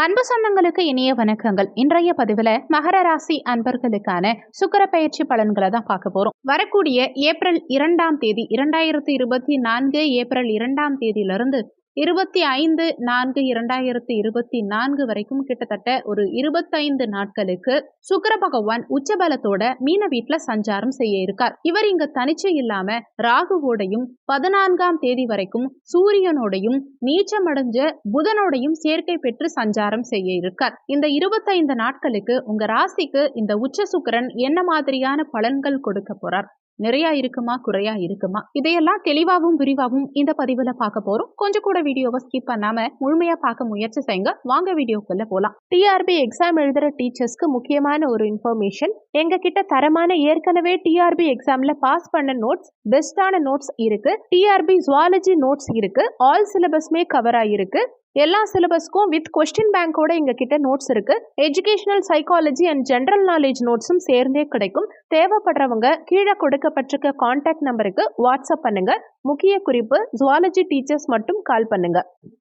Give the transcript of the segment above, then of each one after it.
அன்பு சொந்தங்களுக்கு இனிய வணக்கங்கள். இன்றைய பதிவுல மகர ராசி அன்பர்களுக்கான சுக்கிர பயிற்சி பலன்களை தான் பார்க்க போறோம். வரக்கூடிய ஏப்ரல் 2ஆம் தேதி 2024 ஏப்ரல் 2ஆம் தேதியிலிருந்து 25/4/2024 வரைக்கும் கிட்டத்தட்ட ஒரு 25 நாட்களுக்கு சுக்கிர பகவான் உச்சபலத்தோட மீன வீட்டுல சஞ்சாரம் செய்ய இருக்கார். இவர் இங்க தனிச்சு இல்லாம ராகுவோடையும் 14ஆம் தேதி வரைக்கும் சூரியனோடையும் நீச்சமடைஞ்ச புதனோடையும் சேர்க்கை பெற்று சஞ்சாரம் செய்ய இருக்கார். இந்த 25 நாட்களுக்கு உங்க ராசிக்கு இந்த உச்ச சுக்கிரன் என்ன மாதிரியான பலன்கள் கொடுக்க போறார், நிறைய இருக்குமா குறையா இருக்குமா, இதையெல்லாம் தெளிவாகவும் விரிவாகவும் இந்த பதிவுல பார்க்க போறோம். கொஞ்சம் கூட வீடியோவை ஸ்கிப் பண்ணாம முழுமையா பார்க்க முயற்சி செய்யுங்க. வாங்க வீடியோக்குள்ள போலாம். டிஆர்பி எக்ஸாம் எழுதுற டீச்சர்ஸ்க்கு முக்கியமான ஒரு இன்ஃபர்மேஷன், எங்க கிட்ட தரமான ஏற்கனவே டிஆர்பி எக்ஸாம்ல பாஸ் பண்ண நோட்ஸ், பெஸ்டான நோட்ஸ் இருக்கு. டிஆர்பி ஜுவாலஜி நோட்ஸ் இருக்கு. ஆல் சிலபஸ்மே கவர் ஆயிருக்கு. எல்லா சிலபஸ்க்கும் வித் கொஸ்டின் பேங்கோட எங்க கிட்ட நோட்ஸ் இருக்கு. Educational psychology and general knowledge நோட்ஸும் சேர்ந்தே கிடைக்கும். தேவைப்படுறவங்க கீழே கொடுக்கப்பட்டிருக்க கான்டாக்ட் நம்பருக்கு வாட்ஸ்அப் பண்ணுங்க. முக்கிய குறிப்பு, ஜுவாலஜி டீச்சர்ஸ் மட்டும் கால் பண்ணுங்க.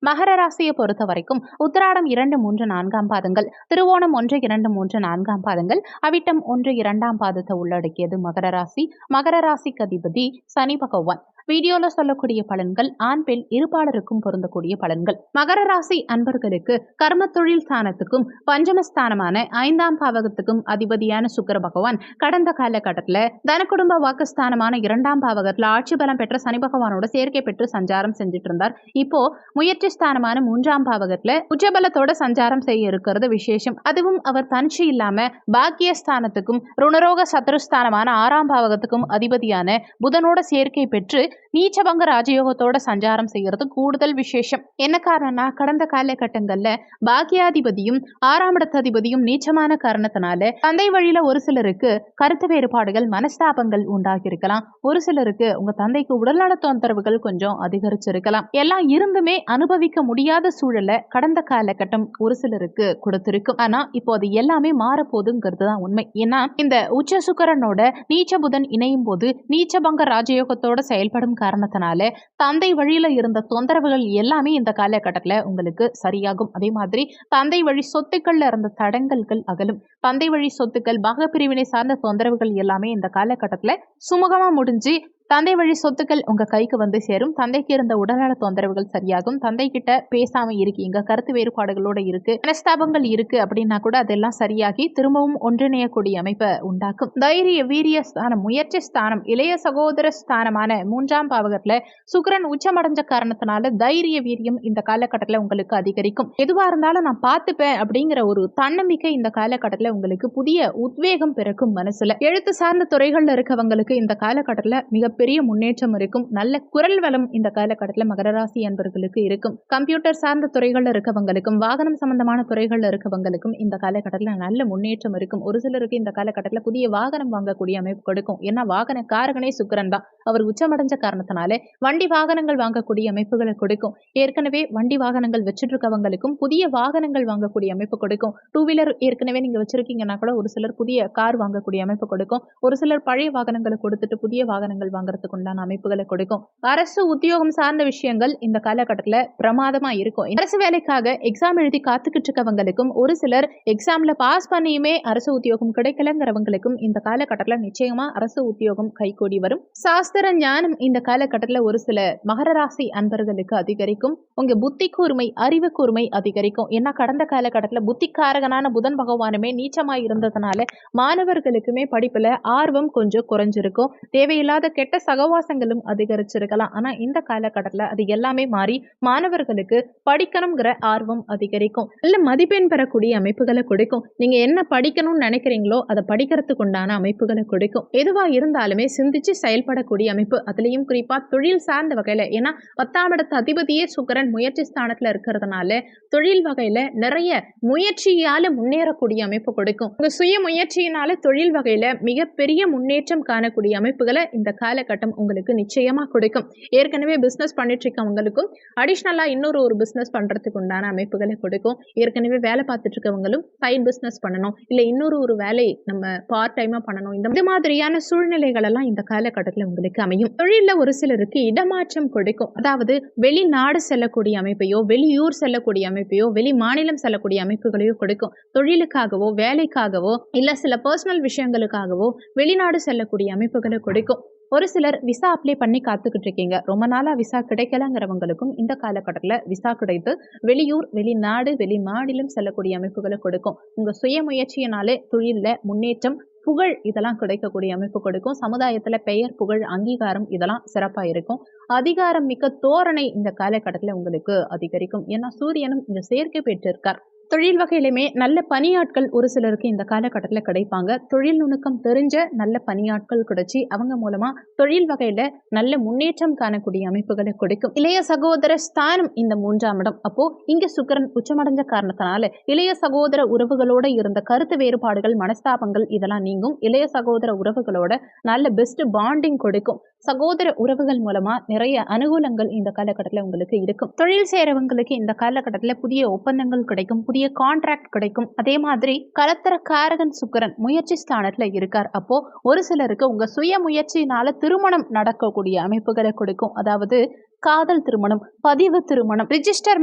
மகர ராசியை பொறுத்த வரைக்கும் உத்திராடம் 2, 3, 4ஆம் பாதங்கள், திருவோணம் 1, 2, 3, 4ஆம் பாதங்கள், அவிட்டம் 1, 2ஆம் பாதத்தை உள்ளடக்கியது மகர ராசி. மகர ராசிக்கு அதிபதி சனி பகவான். வீடியோல சொல்லக்கூடிய பலன்கள் ஆண் பெண் இருபாலருக்கும் பொருந்தக்கூடிய பலன்கள். மகர ராசி அன்பர்களுக்கு கர்ம தொழில் ஸ்தானத்துக்கும் பஞ்சமஸ்தானமான 5ஆம் பாவகத்துக்கும் அதிபதியான சுக்கிர பகவான் கடந்த காலகட்டத்தில் தன குடும்ப வாக்குஸ்தானமான 2ஆம் பாவகத்தில் ஆட்சி பலம் பெற்ற சனி பகவானோட சேர்க்கை பெற்று சஞ்சாரம் செஞ்சுட்டு இருந்தார். இப்போ முயற்சி ஸ்தானமான 3ஆம் பாவகத்துல உச்சபலத்தோட சஞ்சாரம் செய்ய இருக்கிறது விசேஷம். அதுவும் அவர் தனிச்சு இல்லாம பாக்கியஸ்தானத்துக்கும் ருணரோக சத்ருஸ்தானமான 6ஆம் பாவகத்துக்கும் அதிபதியான புதனோட சேர்க்கை பெற்று நீச்சபங்க ராஜயோகத்தோட சஞ்சாரம் செய்யறது கூடுதல் விசேஷம். என்ன காரணம்னா, கடந்த காலகட்டங்கள்ல பாக்கியாதிபதியும் 6ஆம் இடத்ததிபதியும் நீச்சமான காரணத்தினால தந்தை வழியில ஒரு சிலருக்கு கருத்து வேறுபாடுகள், மனஸ்தாபங்கள் உண்டாகி இருக்கலாம். ஒரு சிலருக்கு உங்க தந்தைக்கு உடல்நல தொந்தரவுகள் கொஞ்சம் அதிகரிச்சிருக்கலாம். எல்லாம் இருந்துமே அனுபவிக்க முடியாத சூழலை கடந்த காலகட்டம் ஒரு சிலருக்கு கொடுத்திருக்கும். ஆனா இப்போ அது எல்லாமே மாறப்போகுதுங்கிறது தான் உண்மை. ஏன்னா இந்த உச்ச சுக்கிரனோட நீச்ச புதன் இணையும் போது நீச்சபங்க ராஜயோகத்தோட செயல்படும் காரணத்தினால தந்தை வழியில இருந்த தொந்தரவுகள் எல்லாமே இந்த காலகட்டத்துல உங்களுக்கு சரியாகும். அதே மாதிரி தந்தை வழி சொத்துக்கள்ல இருந்த தடங்கல்கள் அகலும். தந்தை வழி சொத்துக்கள், பாக பிரிவினை சார்ந்த தொந்தரவுகள் எல்லாமே இந்த காலகட்டத்துல சுமூகமா முடிஞ்சு தந்தை வழி சொத்துக்கள் உங்க கைக்கு வந்து சேரும். தந்தைக்கு இருந்த உடல்நல தொந்தரவுகள் சரியாகும். தந்தை கிட்ட பேசாம இருக்கீங்க, கருத்து வேறுபாடுகளோட இருக்கு, மனஸ்தாபங்கள் இருக்கு அப்படின்னா கூட அதெல்லாம் சரியாகி திரும்பவும் ஒன்றிணையக்கூடிய அமைப்பை உண்டாக்கும். தைரிய வீரிய ஸ்தானம், முயற்சி ஸ்தானம், இளைய சகோதர ஸ்தானமான 3ஆம் பாவகத்துல சுக்கிரன் உச்சமடைஞ்ச காரணத்தினால தைரிய வீரியம் இந்த காலகட்டத்துல உங்களுக்கு அதிகரிக்கும். எதுவா இருந்தாலும் நான் பார்த்துப்பேன் அப்படிங்கிற ஒரு தன்னம்பிக்கை இந்த காலகட்டத்துல உங்களுக்கு புதிய உத்வேகம் பிறக்கும். மனசுல எழுத்து சார்ந்த துறைகள்ல இருக்கவங்களுக்கு இந்த காலகட்டத்துல மிக பெரிய முன்னேற்றம் இருக்கும். நல்ல குரல் வளம் இந்த காலகட்டத்தில் மகர ராசி அன்பர்களுக்கு இருக்கும். கம்ப்யூட்டர் சார்ந்த துறைகள்ல இருக்கவங்களுக்கும், வாகனம் சம்பந்தமான துறைகள்ல இருக்கவங்களுக்கும் இந்த காலகட்டத்தில் நல்ல முன்னேற்றம் இருக்கும். ஒரு சிலருக்கு இந்த காலகட்டத்தில் புதிய வாகனம் வாங்கக்கூடிய அமைப்பு கொடுக்கும். ஏன்னா வாகன காரகனே சுக்கிரன் தான். அவர் உச்சமடைஞ்ச காரணத்தினாலே வண்டி வாகனங்கள் வாங்கக்கூடிய அமைப்புகளை கொடுக்கும். ஏற்கனவே வண்டி வாகனங்கள் வச்சுட்டு இருக்கவங்களுக்கும் புதிய வாகனங்கள் வாங்கக்கூடிய அமைப்பு கொடுக்கும். 2 வீலர் ஏற்கனவே நீங்க வச்சிருக்கீங்கன்னா கூட ஒரு சிலர் புதிய கார் வாங்கக்கூடிய அமைப்பு கொடுக்கும். ஒரு சிலர் பழைய வாகனங்களை கொடுத்துட்டு புதிய வாகனங்கள் வாங்குறதுக்கு உண்டான அமைப்புகளை கொடுக்கும். அரசு உத்தியோகம் சார்ந்த விஷயங்கள் இந்த காலகட்டத்துல பிரமாதமா இருக்கும். அரசு வேலைக்காக எக்ஸாம் எழுதி காத்துக்கிட்டு இருக்கவங்களுக்கும், ஒரு சிலர் எக்ஸாம்ல பாஸ் பண்ணியுமே அரசு உத்தியோகம் கிடைக்கலங்கிறவங்களுக்கும் இந்த காலகட்டத்துல நிச்சயமா அரசு உத்தியோகம் கைகூடி வரும். சாஸ்திர ஞானம் இந்த காலகட்டத்துல ஒரு சில மகர ராசி அன்பர்களுக்கு அதிகரிக்கும். உங்க புத்தி கூர்மை, அறிவு கூர்மை அதிகரிக்கும். ஏன்னா கடந்த காலகட்டத்துல புத்திக்காரகனான புதன் பகவானுமே நீச்சமாய் இருந்ததுனால மாணவர்களுக்குமே படிப்புல ஆர்வம் கொஞ்சம் குறைஞ்சிருக்கும். தேவையில்லாத கெட்ட சகவாசங்களும் அதிகரிச்சிருக்கலாம். ஆனா இந்த காலகட்டத்துல அது எல்லாமே மாறி மாணவர்களுக்கு படிக்கணுங்கிற ஆர்வம் அதிகரிக்கும். நல்ல மதிப்பெண் பெறக்கூடிய அமைப்புகளை கொடுக்கும். நீங்க என்ன படிக்கணும்னு நினைக்கிறீங்களோ அதை படிக்கிறதுக்கு உண்டான அமைப்புகளை கொடுக்கும். எதுவா இருந்தாலுமே சிந்திச்சு செயல்படக்கூடிய அமைப்பு. அதுலயும் குறிப்பா தொழில் சார்ந்த வகையில, ஏன்னா 10ஆம் இடத்து அதிபதியே சுக்கிரன் முயற்சி ஸ்தானத்துல இருக்கிறதுனால தொழில் வகையில நிறைய முயற்சியால முன்னேறக்கூடிய அமைப்பு கொடுக்கும். உங்க சுய முயற்சியினால தொழில் வகையில மிகப்பெரிய முன்னேற்றம் காணக்கூடிய அமைப்புகளை இந்த காலகட்டத்தில் காலகட்டம் உங்களுக்கு நிச்சயமா கொடுக்கும். ஏற்கனவே பிசினஸ் பண்ணிட்டு இருக்கவங்களுக்கும் அடிஷ்னலா இன்னொரு பிசினஸ் பண்றதுக்கு உண்டான அமைப்புகளை கொடுக்கும். ஏற்கனவே வேலை பார்த்துட்டு இருக்கவங்களும் சைட் பிசினஸ் பண்ணணும், இல்ல இன்னொரு வேலை நம்ம பார்ட் டைமா பண்ணணும், இந்த மாதிரியான சூழ்நிலைகள் எல்லாம் இந்த காலகட்டத்தில் உங்களுக்கு அமையும். தொழில ஒரு சிலருக்கு இடமாற்றம் கொடுக்கும். அதாவது வெளிநாடு செல்லக்கூடிய அமைப்பையோ, வெளியூர் செல்லக்கூடிய அமைப்பையோ, வெளி மாநிலம் செல்லக்கூடிய அமைப்புகளையோ கொடுக்கும். தொழிலுக்காகவோ, வேலைக்காகவோ, இல்ல சில பர்சனல் விஷயங்களுக்காகவோ வெளிநாடு செல்லக்கூடிய அமைப்புகளை கொடுக்கும். ஒரு சிலர் விசா அப்ளை பண்ணி காத்துக்கிட்டு இருக்கீங்க, ரொம்ப நாளா விசா கிடைக்கலங்கிறவங்களுக்கும் இந்த காலகட்டத்தில் விசா கிடைத்து வெளியூர், வெளிநாடு, வெளி மாநிலம் செல்லக்கூடிய அமைப்புகளை கொடுக்கும். உங்க சுய முயற்சியினாலே தொழில முன்னேற்றம், புகழ் இதெல்லாம் கிடைக்கக்கூடிய அமைப்பு கொடுக்கும். சமுதாயத்துல பெயர், புகழ், அங்கீகாரம் இதெல்லாம் சிறப்பா இருக்கும். அதிகாரம் மிக்க தோரணை இந்த காலகட்டத்தில் உங்களுக்கு அதிகரிக்கும். ஏன்னா சூரியனும் இங்க சேர்க்கை பெற்றிருக்கார். தொழில் வகையிலுமே நல்ல பணியாட்கள் ஒரு சிலருக்கு இந்த காலகட்டத்தில் கிடைப்பாங்க. தொழில் நுணுக்கம் தெரிஞ்ச நல்ல பணியாட்கள் கிடைச்சி அவங்க மூலமா தொழில் வகையில நல்ல முன்னேற்றம் காணக்கூடிய அமைப்புகளை கொடுக்கும். இளைய சகோதர ஸ்தானம் இந்த 3ஆம் இடம். அப்போ இங்க சுக்கிரன் உச்சமடைஞ்ச காரணத்தினால இளைய சகோதர உறவுகளோட இருந்த கருத்து வேறுபாடுகள், மனஸ்தாபங்கள் இதெல்லாம் நீங்கும். இளைய சகோதர உறவுகளோட நல்ல பெஸ்ட் பாண்டிங் கொடுக்கும். சகோதர உறவுகள் மூலமா நிறைய அனுகூலங்கள் இந்த காலகட்டத்தில் உங்களுக்கு இருக்கும். தொழில் செய்யறவங்களுக்கு இந்த காலகட்டத்தில் புதிய ஒப்பந்தங்கள் கிடைக்கும், புதிய கான்ட்ராக்ட் கிடைக்கும். அதே மாதிரி கலத்தர காரகன் சுக்கிரன் முயற்சி ஸ்தானத்துல இருக்கார். அப்போ ஒரு சிலருக்கு உங்க சுய முயற்சியினால திருமணம் நடக்கக்கூடிய அமைப்புகளை கொடுக்கும். அதாவது காதல் திருமணம், பதிவு திருமணம், ரிஜிஸ்டர்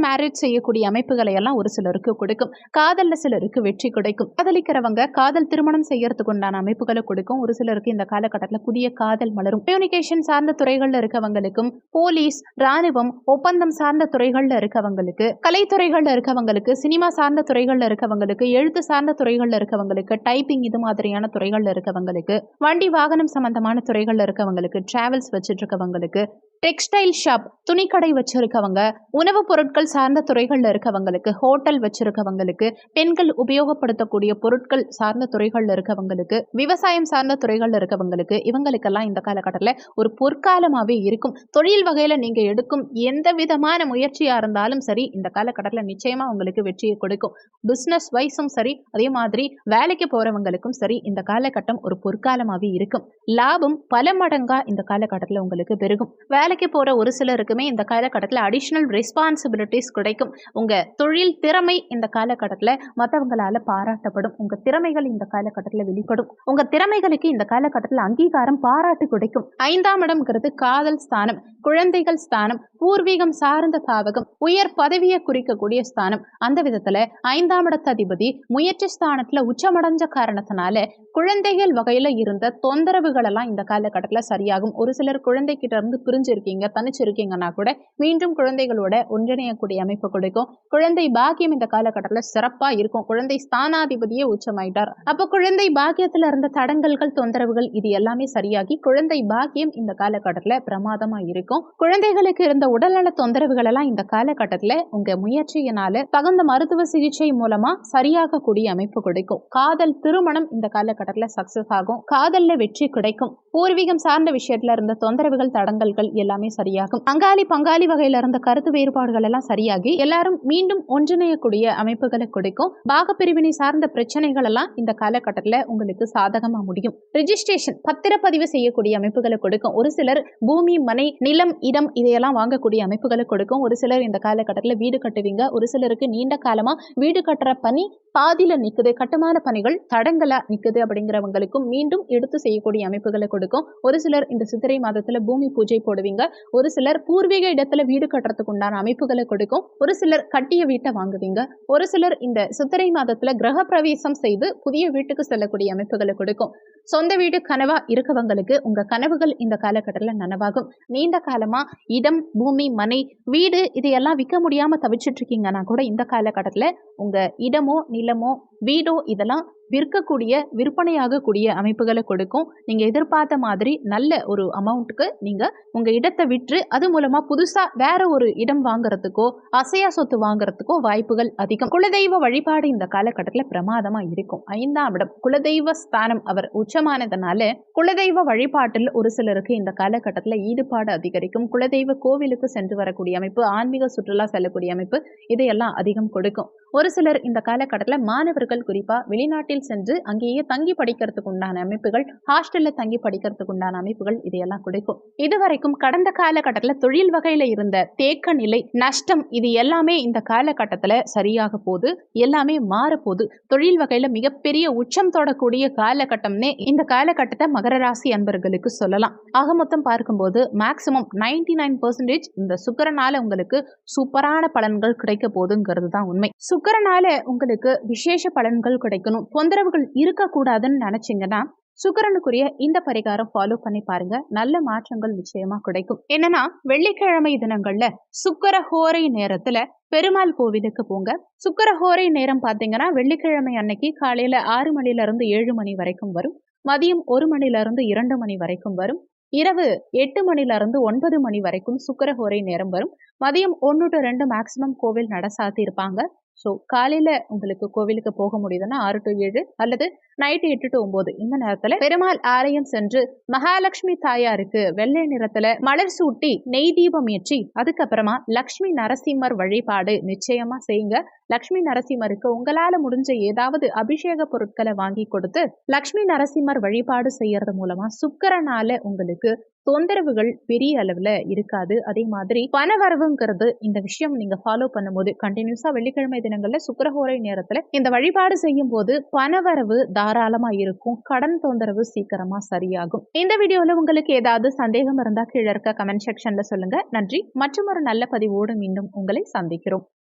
மேரேஜ் செய்யக்கூடிய அமைப்புகளை எல்லாம் ஒரு சிலருக்கு கொடுக்கும். காதல்ல சிலருக்கு வெற்றி கிடைக்கும். காதலிக்கிறவங்க காதல் திருமணம் செய்யறதுக்கு உண்டான அமைப்புகளை கொடுக்கும். ஒரு சிலருக்கு இந்த காலகட்டத்தில் புதிய காதல் மலரும். கம்யூனிகேஷன் சார்ந்த துறைகள்ல இருக்கவங்களுக்கும், போலீஸ், ராணுவம், ஒப்பந்தம் சார்ந்த துறைகள்ல இருக்கவங்களுக்கு, கலைத்துறைகள்ல இருக்கவங்களுக்கு, சினிமா சார்ந்த துறைகள்ல இருக்கவங்களுக்கு, எழுத்து சார்ந்த துறைகள்ல இருக்கவங்களுக்கு, டைப்பிங் இது மாதிரியான துறைகள்ல இருக்கவங்களுக்கு, வண்டி வாகனம் சம்பந்தமான துறைகள்ல இருக்கவங்களுக்கு, டிராவல்ஸ் வச்சுட்டு இருக்கவங்களுக்கு, டெக்ஸ்டைல் ஷாப் துணிக்கடை வச்சிருக்கவங்க, உணவுப் பொருட்கள் சார்ந்த துறைகள்ல இருக்கவங்களுக்கு, ஹோட்டல் வச்சிருக்கவங்களுக்கு, பெண்கள் உபயோகப்படுத்தக்கூடிய பொருட்கள் சார்ந்த துறைகள்ல இருக்கவங்களுக்கு, விவசாயம் சார்ந்த துறைகள்ல இருக்கவங்களுக்கு, இவங்களுக்கெல்லாம் இந்த காலகட்டத்தில் ஒரு பொற்காலமாவே இருக்கும். தொழில் வகையில நீங்க எடுக்கும் எந்த விதமான முயற்சியா இருந்தாலும் சரி இந்த காலகட்டத்தில் நிச்சயமா உங்களுக்கு வெற்றியை கொடுக்கும். பிசினஸ் வைஸும் சரி, அதே மாதிரி வேலைக்கு போறவங்களுக்கும் சரி இந்த காலகட்டம் ஒரு பொற்காலமாவே இருக்கும். லாபம் பல மடங்கா இந்த காலகட்டத்தில் உங்களுக்கு பெருகும். வேலைக்கு போற ஒரு சிலருக்குமே இந்த காலகட்டத்தில் அடிஷனல் ரெஸ்பான்சிபிலிட்டிஸ் கிடைக்கும். உங்க தொழில் திறமை இந்த காலகட்டத்தில் மற்றவங்களால பாராட்டப்படும். உங்க திறமைகள் இந்த காலகட்டத்தில் வெளிப்படும். உங்க திறமைகளுக்கு இந்த காலகட்டத்தில் அங்கீகாரம், பாராட்டு கிடைக்கும். 5ஆம் இடம்ங்கிறது காதல் ஸ்தானம், குழந்தைகள் ஸ்தானம், பூர்வீகம் சார்ந்த பாவகம், உயர் பதவியை குறிக்கக்கூடிய ஸ்தானம். அந்த விதத்துல 5ஆம் இடத்த அதிபதி முயற்சி ஸ்தானத்துல உச்சமடைஞ்ச காரணத்தினால குழந்தைகள் வகையில இருந்த தொந்தரவுகள் எல்லாம் இந்த காலகட்டத்தில் சரியாகும். ஒரு சிலர் குழந்தை கிட்ட இருந்து பிரிஞ்சிருக்கீங்க, தனிச்சிருக்கீங்கன்னா கூட மீண்டும் குழந்தைகளோட ஒன்றிணையக்கூடிய அமைப்பு கொடுக்கும். குழந்தை பாக்கியம் இந்த காலகட்டத்தில் சிறப்பா இருக்கும். குழந்தை ஸ்தானாதிபதியே உச்சமாயிட்டார். அப்ப குழந்தை பாக்கியத்துல இருந்த தடங்கல்கள், தொந்தரவுகள் இது எல்லாமே சரியாகி குழந்தை பாக்கியம் இந்த காலகட்டத்தில் பிரமாதமா இருக்கும். குழந்தைகளுக்கு இருந்த உடல்நல தொந்தரவுகள் எல்லாம் இந்த காலகட்டத்தில் உங்க முயற்சியினால தகுந்த மருத்துவ சிகிச்சை மூலமா சரியாகக்கூடிய அமைப்பு கொடுக்கும். காதல் திருமணம் இந்த காலகட்டத்தில் சக்சஸ் ஆகும். காதல்ல வெற்றி கிடைக்கும். பூர்வீகம் சார்ந்த விஷயத்துல இருந்த தொந்தரவுகள், தடங்கல்கள் எல்லாமே சரியாகும். அங்காளி பங்காளி வகையில இருந்த கருத்து வேறுபாடுகள் எல்லாம் சரியாகி எல்லாரும் மீண்டும் ஒன்றிணையக்கூடிய அமைப்புகளை கொடுக்கும். பாகப்பிரிவினை சார்ந்த பிரச்சனைகள் எல்லாம் இந்த காலகட்டத்தில் உங்களுக்கு சாதகமா முடியும். ரிஜிஸ்ட்ரேஷன் பத்திரப்பதிவு செய்யக்கூடிய அமைப்புகளை கொடுக்கும். ஒரு சிலர் பூமி, மனை, நிலம், இடம் இதையெல்லாம் வாங்கக்கூடிய அமைப்புகளை கொடுக்கும். ஒரு சிலர் இந்த காலகட்டத்தில் வீடு கட்டுவீங்க. ஒரு சிலருக்கு நீண்ட காலமா வீடு கட்டுற பணி பாதியில நிக்குது, கட்டுமான பணிகள் தடங்களா நிக்குது அப்படிங்கிறவங்களுக்கும் மீண்டும் எடுத்து செய்யக்கூடிய அமைப்புகளை கொடுக்கும். ஒரு சிலர் இந்த சித்திரை மாதத்துல பூமி பூஜை போடுவீங்க. ஒரு சிலர் பூர்வீக இடத்துல வீடு கட்டுறதுக்கு உண்டான அமைப்புகளை கொடுக்கும். ஒரு சிலர் கட்டிய வீட்டை வாங்குவீங்க. ஒரு சிலர் இந்த சித்திரை மாதத்துல கிரக பிரவேசம் செய்து புதிய வீட்டுக்கு செல்லக்கூடிய அமைப்புகளை கொடுக்கும். சொந்த வீடு கனவா இருக்கவங்களுக்கு உங்க கனவுகள் இந்த காலகட்டத்தில் நனவாகும். நீண்ட காலமா இடம், பூமி, மனை, வீடு இதையெல்லாம் விற்க முடியாம தவிச்சிட்டு இருக்கீங்கன்னா கூட இந்த காலகட்டத்தில் உங்க இடமோ, நிலமோ, வீடோ இதெல்லாம் விற்கக்கூடிய, விற்பனையாகக்கூடிய அமைப்புகளை கொடுக்கும். நீங்க எதிர்பார்த்த மாதிரி நல்ல ஒரு அமௌண்ட்டுக்கு நீங்க உங்க இடத்தை விற்று அது மூலமா புதுசா வேற ஒரு இடம் வாங்குறதுக்கோ, அசையா சொத்து வாங்குறதுக்கோ வாய்ப்புகள் அதிகம். குலதெய்வ வழிபாடு இந்த காலகட்டத்தில் பிரமாதமா இருக்கும். 5ஆம் இடம் குலதெய்வ ஸ்தானம், அவர் உச்சமானதுனால குலதெய்வ வழிபாட்டில் ஒரு சிலருக்கு இந்த காலகட்டத்தில் ஈடுபாடு அதிகரிக்கும். குலதெய்வ கோவிலுக்கு சென்று வரக்கூடிய அமைப்பு, ஆன்மீக சுற்றுலா செல்லக்கூடிய அமைப்பு இதையெல்லாம் அதிகம் கொடுக்கும். ஒரு சிலர் இந்த காலகட்டத்தில் மாணவர்கள் குறிப்பா வெளிநாட்டில் சென்று அங்கேயே தங்கி படிக்கிறதுக்கு உண்டான அமைப்புகள், ஹாஸ்டல்ல தங்கி படிக்கிறதுக்கு உண்டான அமைப்புகள் இதையெல்லாம் கிடைக்கும். இதுவரைக்கும் கடந்த காலகட்டத்தில் தொழில் வகையில இருந்த தேக்க நிலை, நஷ்டம் இது எல்லாமே இந்த காலகட்டத்தில் சரியாக போகுது. எல்லாமே மாறப்போகுது. தொழில் வகையில மிகப்பெரிய உச்சம் தொடக்கூடிய காலகட்டம்னே இந்த காலகட்டத்தை மகர ராசி அன்பர்களுக்கு சொல்லலாம். ஆக மொத்தம் பார்க்கும்போது மேக்சிமம் 99% இந்த சுக்கிரனால உங்களுக்கு சூப்பரான பலன்கள் கிடைக்க போகுதுங்கிறது தான் உண்மை. சுக்கிரனால உங்களுக்கு விசேஷ பலன்கள் கிடைக்கணும், தொந்தரவுகள் இருக்கக்கூடாதுன்னு நினைச்சீங்கன்னா சுக்கிரனுக்குரிய இந்த பரிகாரம் ஃபாலோ பண்ணி பாருங்க. நல்ல மாற்றங்கள் நிச்சயமா கிடைக்கும். என்னன்னா வெள்ளிக்கிழமை தினங்கள்ல சுக்கிரஹோரை நேரத்துல பெருமாள் கோவிலுக்கு போங்க. சுக்கிரஹோரை நேரம் பாத்தீங்கன்னா வெள்ளிக்கிழமை அன்னைக்கு காலையில 6 மணில இருந்து 7 மணி வரைக்கும் வரும். மதியம் 1 மணில இருந்து 2 மணி வரைக்கும் வரும். இரவு 8 மணில இருந்து 9 மணி வரைக்கும் சுக்கிரஹோரை நேரம் வரும். மதியம் 1 to 2 மேக்சிமம் கோவில் நட சாத்தி இருப்பாங்க. ஸோ காலையில உங்களுக்கு கோவிலுக்கு போக முடியுதுன்னா 6 to 7 அல்லது நைட்டு 8 to 9 இந்த நேரத்துல பெருமாள் ஆலயம் சென்று மகாலட்சுமி தாயாருக்கு வெள்ளை நிறத்துல மலர் சூட்டி நெய் தீபம் ஏற்றி அதுக்கப்புறமா லக்ஷ்மி நரசிம்மர் வழிபாடு நிச்சயமா செய்யுங்க. லக்ஷ்மி நரசிம்மருக்கு உங்களால முடிஞ்ச ஏதாவது அபிஷேக பொருட்களை வாங்கி கொடுத்து லக்ஷ்மி நரசிம்மர் வழிபாடு செய்யறது மூலமா சுக்கிரனால உங்களுக்கு தொந்தரவுகள் பெரிய அளவுல இருக்காது. அதே மாதிரி பணவரவுங்கிறது இந்த விஷயம் நீங்க ஃபாலோ பண்ணும்போது கண்டினியூஸா வெள்ளிக்கிழமை தினங்கள்ல சுக்கிரஹோரை நேரத்துல இந்த வழிபாடு செய்யும் போது பணவரவு தாராளமா இருக்கும். கடன் தொந்தரவு சீக்கிரமா சரியாகும். இந்த வீடியோல உங்களுக்கு ஏதாவது சந்தேகம் இருந்தா கீழே இருக்க கமெண்ட் செக்ஷன்ல சொல்லுங்க. நன்றி. மற்றும் ஒரு நல்ல பதிவோடு மீண்டும் உங்களை சந்திக்கிறோம்.